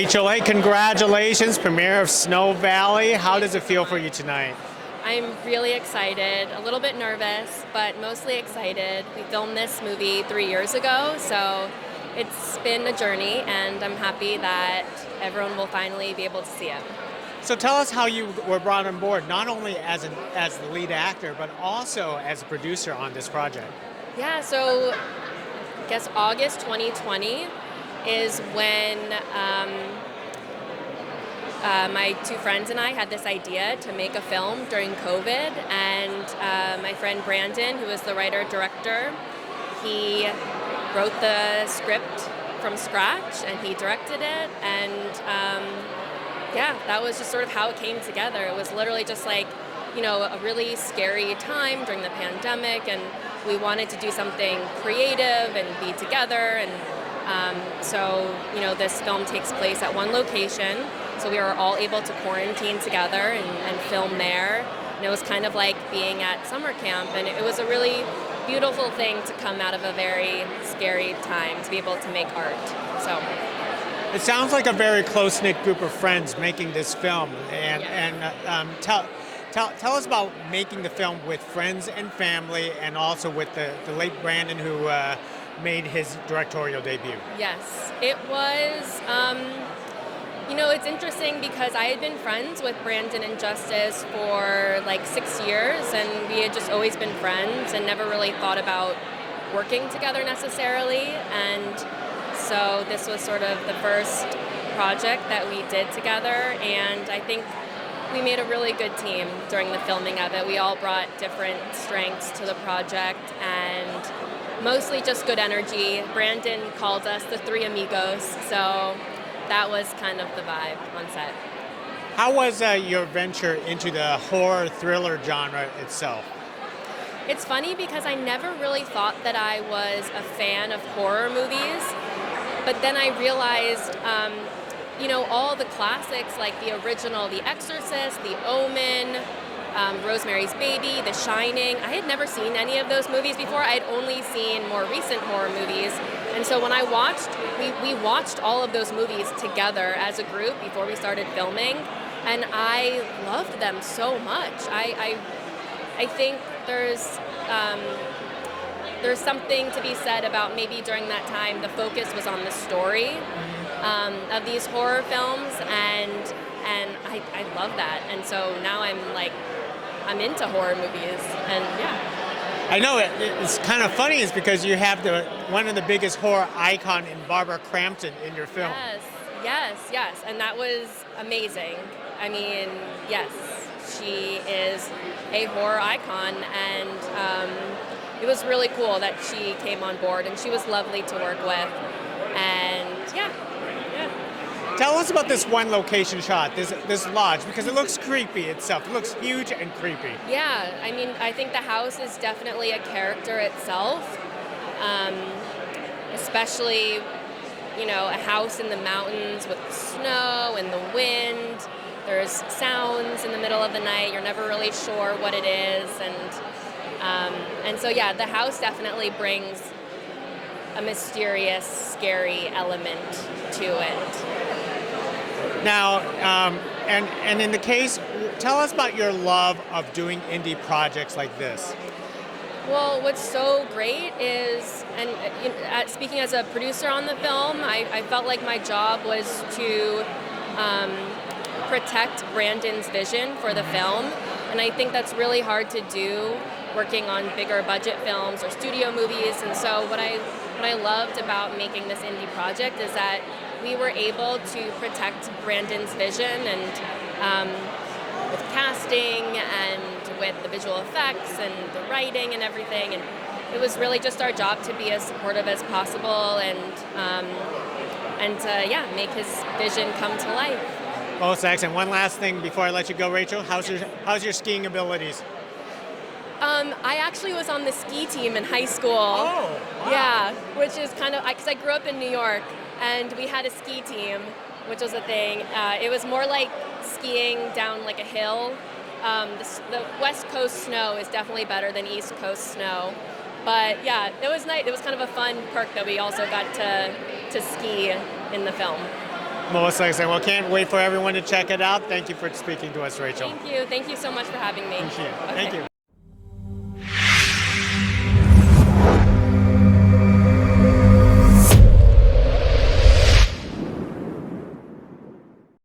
Rachel, hey, congratulations, premiere of Snow Valley. How does it feel for you tonight? I'm really excited, a little bit nervous, but mostly excited. We filmed this movie 3 years ago, so it's been a journey, and I'm happy that everyone will finally be able to see it. So tell us how you were brought on board, not only as the lead actor, but also as a producer on this project. Yeah, so I guess August 2020 is when my two friends and I had this idea to make a film during COVID, and my friend Brandon, who is the writer-director, he wrote the script from scratch and he directed it, and yeah, that was just sort of how it came together. It was literally just like, a really scary time during the pandemic, and we wanted to do something creative and be together, and so this film takes place at one location, so we were all able to quarantine together and film there, and it was kind of like being at summer camp, and it was a really beautiful thing to come out of a very scary time, to be able to make art. So it sounds like a very close-knit group of friends making this film, and tell us about making the film with friends and family, and also with the late Brandon, who made his directorial debut. Yes, it was, it's interesting because I had been friends with Brandon and Justice for like 6 years, and we had just always been friends and never really thought about working together necessarily, and so this was sort of the first project that we did together, and I think we made a really good team during the filming of it. We all brought different strengths to the project, and mostly just good energy. Brandon called us the Three Amigos, so that was kind of the vibe on set. How was your venture into the horror thriller genre itself? It's funny because I never really thought that I was a fan of horror movies, but then I realized all the classics like the original The Exorcist, The Omen, Rosemary's Baby, The Shining. I had never seen any of those movies before. I had only seen more recent horror movies. And so when I watched, we watched all of those movies together as a group before we started filming, and I loved them so much. I think there's something to be said about maybe during that time the focus was on the story of these horror films, and I love that. And so now I'm into horror movies, and yeah. I know it's kind of funny is because you have one of the biggest horror icon in Barbara Crampton in your film. Yes, and that was amazing. I mean, yes, she is a horror icon, and it was really cool that she came on board, and she was lovely to work with, and yeah. Tell us about this one location shot, this lodge, because it looks creepy itself. It looks huge and creepy. Yeah, I mean, I think the house is definitely a character itself, especially, a house in the mountains with the snow and the wind. There's sounds in the middle of the night. You're never really sure what it is, and so yeah, the house definitely brings a mysterious, scary element to it. Now, and in the case, tell us about your love of doing indie projects like this. Well, what's so great is, and speaking as a producer on the film, I felt like my job was to protect Brandon's vision for the film, and I think that's really hard to do working on bigger budget films or studio movies. And so what I loved about making this indie project is that we were able to protect Brandon's vision, and with casting and with the visual effects and the writing and everything, and it was really just our job to be as supportive as possible, and to make his vision come to life. Most excellent. One last thing before I let you go, Rachel. How's your skiing abilities? I actually was on the ski team in high school. Oh, wow. Yeah, which is kind of, because I grew up in New York, and we had a ski team, which was a thing. It was more like skiing down like a hill. The West Coast snow is definitely better than East Coast snow. But yeah, it was nice. It was kind of a fun perk that we also got to ski in the film. Most excellent. Well, can't wait for everyone to check it out. Thank you for speaking to us, Rachel. Thank you. Thank you so much for having me. Appreciate it. Okay. Thank you.